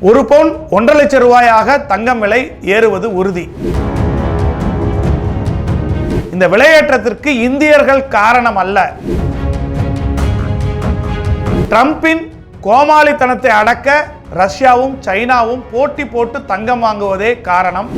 ஒரு பவுன் 1.5 லட்சம் ரூபாயாக தங்கம் விலை ஏறுவது உறுதி. இந்த விலையேற்றத்திற்கு இந்தியர்கள் காரணம் அல்ல. ட்ரம்பின் கோமாளித்தனத்தை அடக்க ரஷ்யாவும் சைனாவும் போட்டி போட்டு தங்கம் வாங்குவதே காரணம்.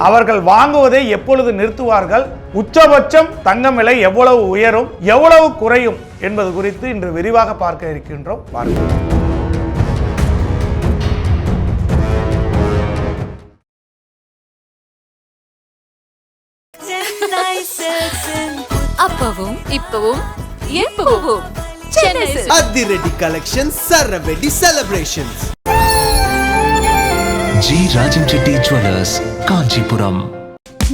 அவர்கள் வாங்குவதை எப்பொழுது நிறுத்துவார்கள், உச்சபட்சம் தங்கம் விலை எவ்வளவு உயரும், எவ்வளவு குறையும் என்பது குறித்து இன்று விரிவாக பார்க்க இருக்கின்றோம். பாருங்கள். அப்பவும் இப்பவும் எப்பவும் அதிரடி கலெக்ஷன், சரவெடி celebrations. G Rajan Reddy jewellers, Kanchipuram.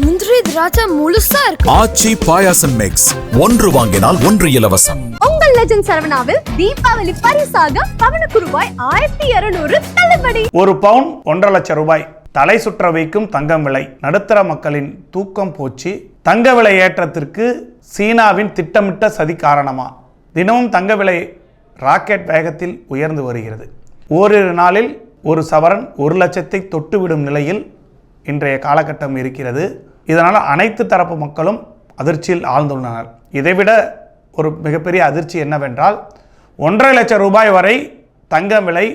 முந்திரி திராட்சை முழுசா இருக்கு. ஆச்சி பாயாசம் மிக்ஸ், ஒன்று வாங்கினால் ஒன்று இலவசம். உங்கள் லெஜண்ட் சரவணாவில் தீபாவளி பரிசாக பவனுக்கு ரூபாய் 1200 தள்ளுபடி. ஒரு பவுன் 1.5 லட்சம் ரூபாய். தலை சுற்ற வைக்கும் தங்கம் விலை. நடுத்தர மக்களின் தூக்கம் போச்சு. தங்க விலை ஏற்றத்திற்கு சீனாவின் திட்டமிட்ட சதி காரணமா? தினமும் தங்க விலை ராக்கெட் வேகத்தில் உயர்ந்து வருகிறது. ஓரிரு நாளில் ஒரு சவரன் 1 லட்சத்தை தொட்டுவிடும் நிலையில் இன்றைய காலகட்டம் இருக்கிறது. இதனால் அனைத்து தரப்பு மக்களும் அதிர்ச்சியில் ஆழ்ந்துள்ளனர். இதைவிட ஒரு மிகப்பெரிய அதிர்ச்சி என்னவென்றால் 1.5 லட்சம் ரூபாய் வரை தங்கம் விலை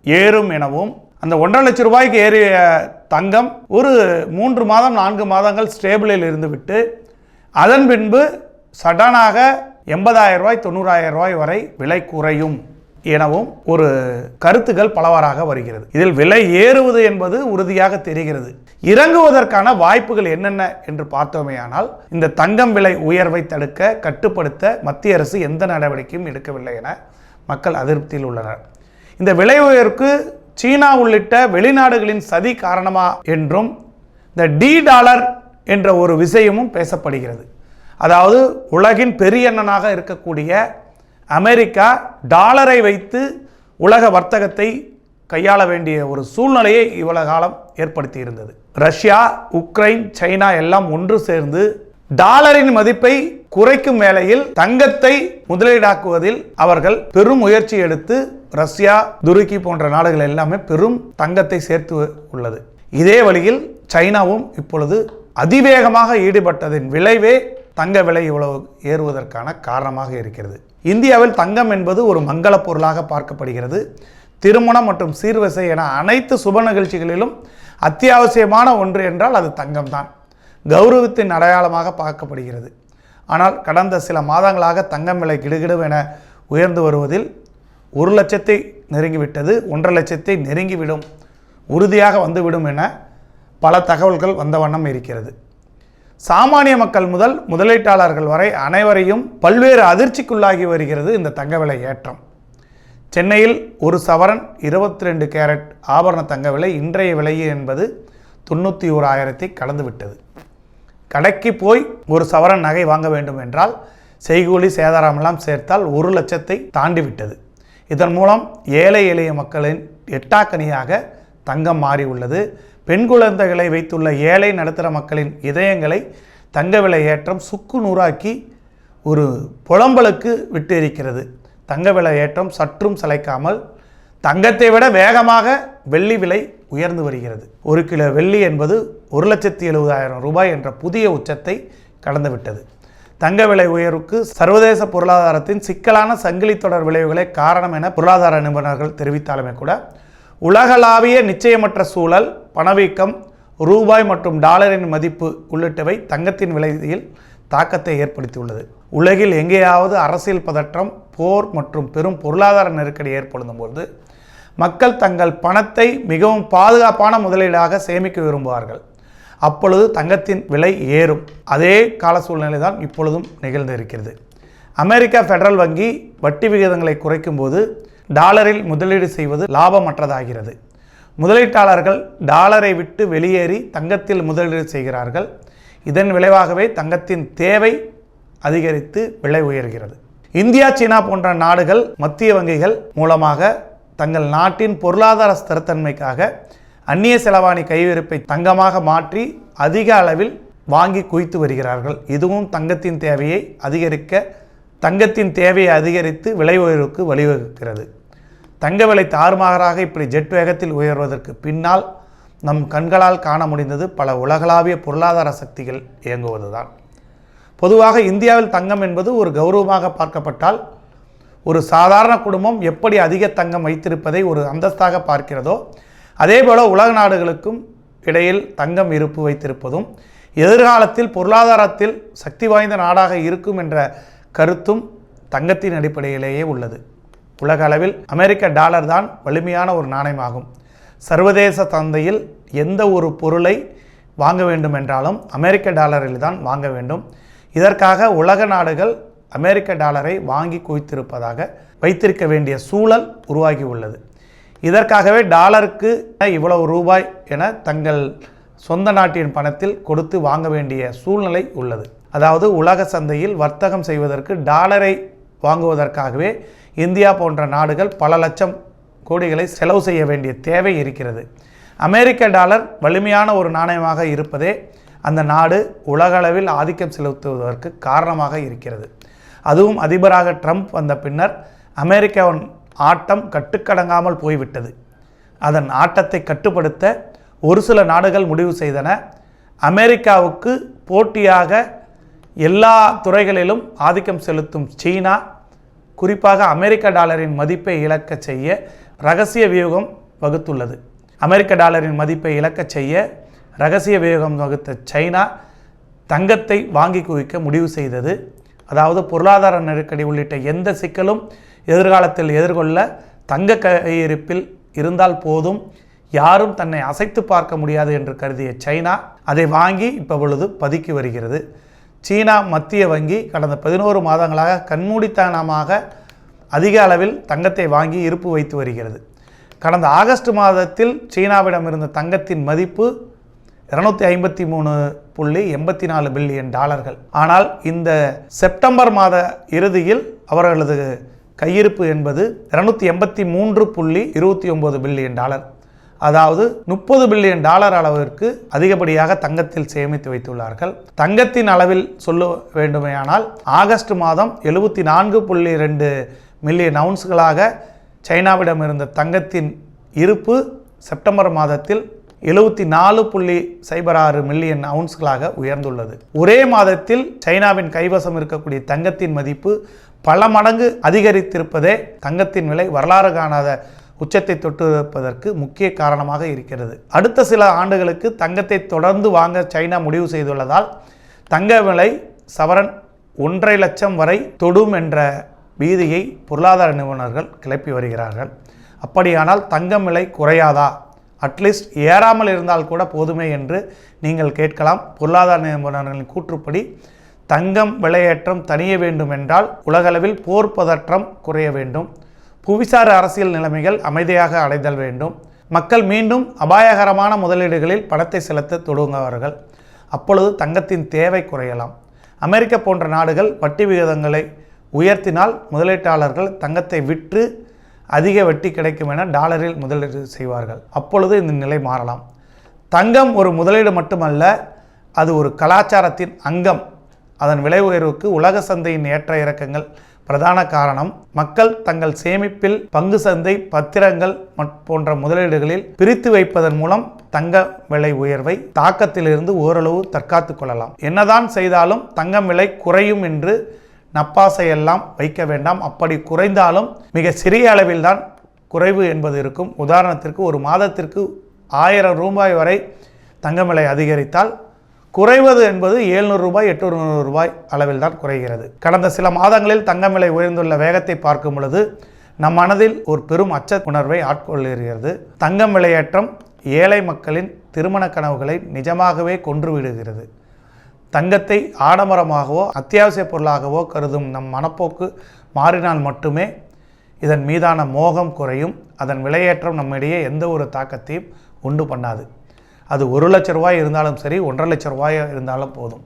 ஏறும் எனவும், அந்த 1.5 லட்சம் ரூபாய்க்கு ஏறிய தங்கம் ஒரு 3 மாதம் 4 மாதங்கள் ஸ்டேபிளில் இருந்துவிட்டு அதன் பின்பு சடனாக 80,000 ரூபாய் 90,000 ரூபாய் வரை விலை குறையும் எனவும் ஒரு கருத்துக்கள் பலவாறாக வருகிறது. இதில் விலை ஏறுவது என்பது உறுதியாக தெரிகிறது. இறங்குவதற்கான வாய்ப்புகள் என்னென்ன என்று பார்த்தோமேயானால், இந்த தங்கம் விலை உயர்வை தடுக்க கட்டுப்படுத்த மத்திய அரசு எந்த நடவடிக்கையும் எடுக்கவில்லை என மக்கள் அதிருப்தியில் உள்ளனர். இந்த விலை உயர்வுக்கு சீனா உள்ளிட்ட வெளிநாடுகளின் சதி காரணமா என்றும் இந்த $D என்ற ஒரு விஷயமும் பேசப்படுகிறது. அதாவது உலகின் பெரிய அண்ணனாக இருக்கக்கூடிய அமெரிக்கா டாலரை வைத்து உலக வர்த்தகத்தை கையாள வேண்டிய ஒரு சூழ்நிலையை இவ்வளவு காலம் ஏற்படுத்தி இருந்தது. ரஷ்யா, உக்ரைன், சைனா எல்லாம் ஒன்று சேர்ந்து டாலரின் மதிப்பை குறைக்கும் வேளையில் தங்கத்தை முதலீடாக்குவதில் அவர்கள் பெரும் முயற்சி எடுத்து ரஷ்யா, துருக்கி போன்ற நாடுகள் எல்லாமே பெரும் தங்கத்தை சேர்த்து உள்ளது. இதே வழியில் சைனாவும் இப்பொழுது அதிவேகமாக ஈடுபட்டதின் விளைவே தங்க விலை இவ்வளவு ஏறுவதற்கான காரணமாக இருக்கிறது. இந்தியாவில் தங்கம் என்பது ஒரு மங்கள பொருளாக பார்க்கப்படுகிறது. திருமணம் மற்றும் சீர்வரிசை என அனைத்து சுப நிகழ்ச்சிகளிலும் அத்தியாவசியமான ஒன்று என்றால் அது தங்கம்தான். கௌரவத்தின் அடையாளமாக பார்க்கப்படுகிறது. ஆனால் கடந்த சில மாதங்களாக தங்கம் விலை கிடுகிடுவென உயர்ந்து வருவதில் 1 லட்சத்தை நெருங்கிவிட்டது, 1.5 லட்சத்தை நெருங்கிவிடும், உறுதியாக வந்துவிடும் என பல தகவல்கள் வந்த வண்ணம் இருக்கிறது. சாமானிய மக்கள் முதல் முதலீட்டாளர்கள் வரை அனைவரையும் பல்வேறு அதிர்ச்சிக்குள்ளாகி வருகிறது இந்த தங்க விலை ஏற்றம். சென்னையில் ஒரு சவரன் 22 கேரட் ஆபரண தங்க விலை இன்றைய விலை என்பது 91,000 கடந்துவிட்டது. கடைக்கு போய் ஒரு சவரன் நகை வாங்க வேண்டும் என்றால் செய்கூலி சேதாரமெல்லாம் சேர்த்தால் 1 லட்சத்தை தாண்டிவிட்டது. இதன் மூலம் ஏழை எளிய மக்களின் எட்டாக்கனியாக தங்கம் மாறி உள்ளது. பெண் குழந்தைகளை வைத்துள்ள ஏழை நடுத்தர மக்களின் இதயங்களை தங்க விலை ஏற்றம் சுக்கு நூறாக்கி ஒரு புலம்பலுக்கு விட்டு இருக்கிறது. தங்க விலை ஏற்றம் சற்றும் சளைக்காமல் தங்கத்தை விட வேகமாக வெள்ளி விலை உயர்ந்து வருகிறது. 1 கிலோ வெள்ளி என்பது 1,70,000 ரூபாய் என்ற புதிய உச்சத்தை கடந்துவிட்டது. தங்க விலை உயர்வுக்கு சர்வதேச பொருளாதாரத்தின் சிக்கலான சங்கிலி தொடர் விளைவுகளே காரணம் என பொருளாதார நிபுணர்கள் தெரிவித்தாலுமே கூட உலகளாவிய நிச்சயமற்ற சூழல், பணவீக்கம், ரூபாய் மற்றும் டாலரின் மதிப்பு உள்ளிட்டவை தங்கத்தின் விலையில் தாக்கத்தை ஏற்படுத்தியுள்ளது. உலகில் எங்கேயாவது அரசியல் பதற்றம், போர் மற்றும் பெரும் பொருளாதார நெருக்கடி ஏற்படும் போது மக்கள் தங்கள் பணத்தை மிகவும் பாதுகாப்பான முதலீடாக சேமிக்க விரும்புவார்கள். அப்பொழுது தங்கத்தின் விலை ஏறும். அதே கால சூழ்நிலை தான் இப்பொழுதும் நிகழ்ந்திருக்கிறது. அமெரிக்கா ஃபெடரல் வங்கி வட்டி விகிதங்களை குறைக்கும் போது டாலரில் முதலீடு செய்வது லாபமற்றதாகிறது. முதலீட்டாளர்கள் டாலரை விட்டு வெளியேறி தங்கத்தில் முதலீடு செய்கிறார்கள். இதன் விளைவாகவே தங்கத்தின் தேவை அதிகரித்து விலை உயர்கிறது. இந்தியா, சீனா போன்ற நாடுகள் மத்திய வங்கிகள் மூலமாக தங்கள் நாட்டின் பொருளாதார ஸ்திரத்தன்மைக்காக அந்நிய செலவாணி கையிருப்பை தங்கமாக மாற்றி அதிக அளவில் வாங்கி குவித்து வருகிறார்கள். இதுவும் தங்கத்தின் தேவையை அதிகரித்து விலை உயர்வுக்கு வழிவகுக்கிறது. தங்க விலை தாறுமாறாக இப்படி ஜெட் வேகத்தில் உயர்வதற்கு பின்னால் நம் கண்களால் காண முடிந்தது பல உலகளாவிய பொருளாதார சக்திகள் இயங்குவதுதான். பொதுவாக இந்தியாவில் தங்கம் என்பது ஒரு கௌரவமாக பார்க்கப்பட்டால், ஒரு சாதாரண குடும்பம் எப்படி அதிக தங்கம் வைத்திருப்பதை ஒரு அந்தஸ்தாக பார்க்கிறதோ, அதேபோல உலக நாடுகளுக்கும் இடையில் தங்கம் இருப்பு வைத்திருப்பதும் எதிர்காலத்தில் பொருளாதாரத்தில் சக்தி வாய்ந்த நாடாக இருக்கும் என்ற கருத்தும் தங்கத்தின் அடிப்படையிலேயே உள்ளது. உலக அளவில் அமெரிக்க டாலர் தான் வலிமையான ஒரு நாணயமாகும். சர்வதேச சந்தையில் எந்த ஒரு பொருளை வாங்க வேண்டும் என்றாலும் அமெரிக்க டாலரில் தான் வாங்க வேண்டும். இதற்காக உலக நாடுகள் அமெரிக்க டாலரை வாங்கி குவித்திருப்பதாக வைத்திருக்க வேண்டிய சூழல் உருவாகி உள்ளது. இதற்காகவே டாலருக்கு இவ்வளவு ரூபாய் என தங்கள் சொந்த நாட்டின் பணத்தில் கொடுத்து வாங்க வேண்டிய சூழ்நிலை உள்ளது. அதாவது உலக சந்தையில் வர்த்தகம் செய்வதற்கு டாலரை வாங்குவதற்காகவே இந்தியா போன்ற நாடுகள் பல லட்சம் கோடிகளை செலவு செய்ய வேண்டிய தேவை இருக்கிறது. அமெரிக்க டாலர் வலிமையான ஒரு நாணயமாக இருப்பதே அந்த நாடு உலகளவில் ஆதிக்கம் செலுத்துவதற்கு காரணமாக இருக்கிறது. அதுவும் அதிபராக ட்ரம்ப் வந்த பின்னர் அமெரிக்காவின் ஆட்டம் கட்டுக்கடங்காமல் போய்விட்டது. அதன் ஆட்டத்தை கட்டுப்படுத்த ஒரு சில நாடுகள் முடிவு செய்தன. அமெரிக்காவுக்கு போட்டியாக எல்லா துறைகளிலும் ஆதிக்கம் செலுத்தும் சீனா குறிப்பாக அமெரிக்க டாலரின் மதிப்பை இழக்க செய்ய இரகசிய வியூகம் வகுத்துள்ளது. அமெரிக்க டாலரின் மதிப்பை இழக்க செய்ய இரகசிய வியூகம் வகுத்த சைனா தங்கத்தை வாங்கி குவிக்க முடிவு செய்தது. அதாவது பொருளாதார நெருக்கடி உள்ளிட்ட எந்த சிக்கலும் எதிர்காலத்தில் எதிர்கொள்ள தங்க கையிருப்பில் இருந்தால் போதும், யாரும் தன்னை அசைத்து பார்க்க முடியாது என்று கருதிய சைனா அதை வாங்கி இப்பொழுது பதுக்கி வருகிறது. சீனா மத்திய வங்கி கடந்த 11 மாதங்களாக கண்மூடித்தனமாக அதிக அளவில் தங்கத்தை வாங்கி இருப்பு வைத்து வருகிறது. கடந்த ஆகஸ்ட் மாதத்தில் சீனாவிடம் இருந்த தங்கத்தின் மதிப்பு 253.84 பில்லியன் டாலர்கள். ஆனால் இந்த செப்டம்பர் மாத இறுதியில் அவர்களது கையிருப்பு என்பது 283.29 பில்லியன் டாலர், அதாவது 30 பில்லியன் டாலர் அளவிற்கு அதிகப்படியாக தங்கத்தில் சேமித்து வைத்துள்ளார்கள். தங்கத்தின் அளவில் சொல்ல வேண்டுமேயானால் ஆகஸ்ட் மாதம் 74.2 மில்லியன் அவுன்ஸ்களாக சைனாவிடம் இருந்த தங்கத்தின் இருப்பு செப்டம்பர் மாதத்தில் 74.06 மில்லியன் அவுன்ஸ்களாக உயர்ந்துள்ளது. ஒரே மாதத்தில் சைனாவின் கைவசம் இருக்கக்கூடிய தங்கத்தின் மதிப்பு பல மடங்கு அதிகரித்திருப்பதே தங்கத்தின் விலை வரலாறு காணாத உச்சத்தை தொட்டிருப்பதற்கு முக்கிய காரணமாக இருக்கிறது. அடுத்த சில ஆண்டுகளுக்கு தங்கத்தை தொடர்ந்து வாங்க சைனா முடிவு செய்துள்ளதால் தங்க விலை சவரன் 1.5 லட்சம் வரை தொடும் என்ற பீதியை பொருளாதார நிபுணர்கள் கிளப்பி வருகிறார்கள். அப்படியானால் தங்கம் விலை குறையாதா, அட்லீஸ்ட் ஏறாமல் இருந்தால் கூட போதுமே என்று நீங்கள் கேட்கலாம். பொருளாதார நிபுணர்களின் கூற்றுப்படி தங்கம் விலையேற்றம் தணிய வேண்டும் என்றால் உலகளவில் போர் பதற்றம் குறைய வேண்டும், புவிசார் அரசியல் நிலைமைகள் அமைதியாக அடைதல் வேண்டும், மக்கள் மீண்டும் அபாயகரமான முதலீடுகளில் பணத்தை செலுத்த தொடங்குவார்கள். அப்பொழுது தங்கத்தின் தேவை குறையலாம். அமெரிக்கா போன்ற நாடுகள் வட்டி விகிதங்களை உயர்த்தினால் முதலீட்டாளர்கள் தங்கத்தை விற்று அதிக வட்டி கிடைக்கும் என டாலரில் முதலீடு செய்வார்கள். அப்பொழுது இந்த நிலை மாறலாம். தங்கம் ஒரு முதலீடு மட்டுமல்ல, அது ஒரு கலாச்சாரத்தின் அங்கம். அதன் விலை உயர்வுக்கு உலக சந்தையின் ஏற்ற இறக்கங்கள் பிரதான காரணம். மக்கள் தங்கள் சேமிப்பில் பங்கு சந்தை பத்திரங்கள் போன்ற முதலீடுகளில் பிரித்து வைப்பதன் மூலம் தங்க விலை உயர்வை தாக்கத்திலிருந்து ஓரளவு தற்காத்து கொள்ளலாம். என்னதான் செய்தாலும் தங்கம் விலை குறையும் என்று நப்பாசையெல்லாம் வைக்க வேண்டாம். அப்படி குறைந்தாலும் மிக சிறிய அளவில் தான் குறைவு என்பது இருக்கும். உதாரணத்திற்கு ஒரு மாதத்திற்கு 1000 ரூபாய் வரை தங்கம் விலை அதிகரித்தால் குறைவது என்பது 700 ரூபாய் 800 ரூபாய் அளவில் தான் குறைகிறது. கடந்த சில மாதங்களில் தங்கம் விலை உயர்ந்துள்ள வேகத்தை பார்க்கும் பொழுது நம் மனதில் ஒரு பெரும் அச்ச உணர்வை ஆட்கொள்கிறது. தங்கம் விலையேற்றம் ஏழை மக்களின் திருமண கனவுகளை நிஜமாகவே கொன்றுவிடுகிறது. தங்கத்தை ஆடம்பரமாகவோ அத்தியாவசிய பொருளாகவோ கருதும் நம் மனப்போக்கு மாறினால் மட்டுமே இதன் மீதான மோகம் குறையும். அதன் விலையேற்றம் நம்மிடையே எந்த ஒரு தாக்கத்தையும் உண்டு பண்ணாது. அது 1 லட்ச ரூபாய் இருந்தாலும் சரி, 1.5 லட்ச ரூபாய் இருந்தாலும் போதும்.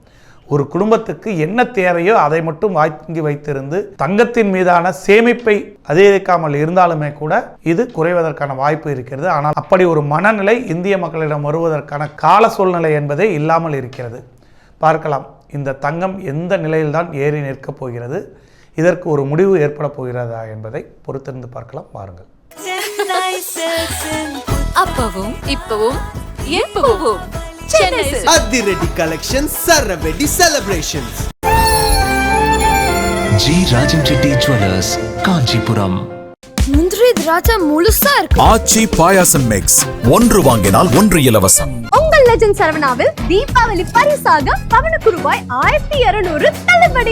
ஒரு குடும்பத்துக்கு என்ன தேவையோ அதை மட்டும் வாங்கி வைத்திருந்து தங்கத்தின் மீதான சேமிப்பை அதிகரிக்காமல் இருந்தாலுமே கூட இது குறைவதற்கான வாய்ப்பு இருக்கிறது. ஆனால் அப்படி ஒரு மனநிலை இந்திய மக்களிடம் வருவதற்கான கால சூழ்நிலை என்பதே இல்லாமல் இருக்கிறது. பார்க்கலாம், இந்த தங்கம் எந்த நிலையில்தான் ஏறி நிற்கப் போகிறது, இதற்கு ஒரு முடிவு ஏற்பட போகிறதா என்பதை பொறுத்திருந்து பார்க்கலாம். வாருங்கள். அப்பவும் இப்பவும் எப்பவும் சென்னை சில்க்ஸ். அதிரடி கலெக்ஷன் சரவெடி celebrations. G Rajan Reddy jewellers Kanchipuram. முந்திரி திராட்சை முழுசா இருக்கு. ஆச்சி பாயாசம் மிக்ஸ் ஒன்று வாங்கினால் ஒன்று இலவசம். உங்கள் லெஜண்ட் சரவணாவில் தீபாவளி பரிசாக பவனுக்கு ரூபாய் 1200 தள்ளுபடி.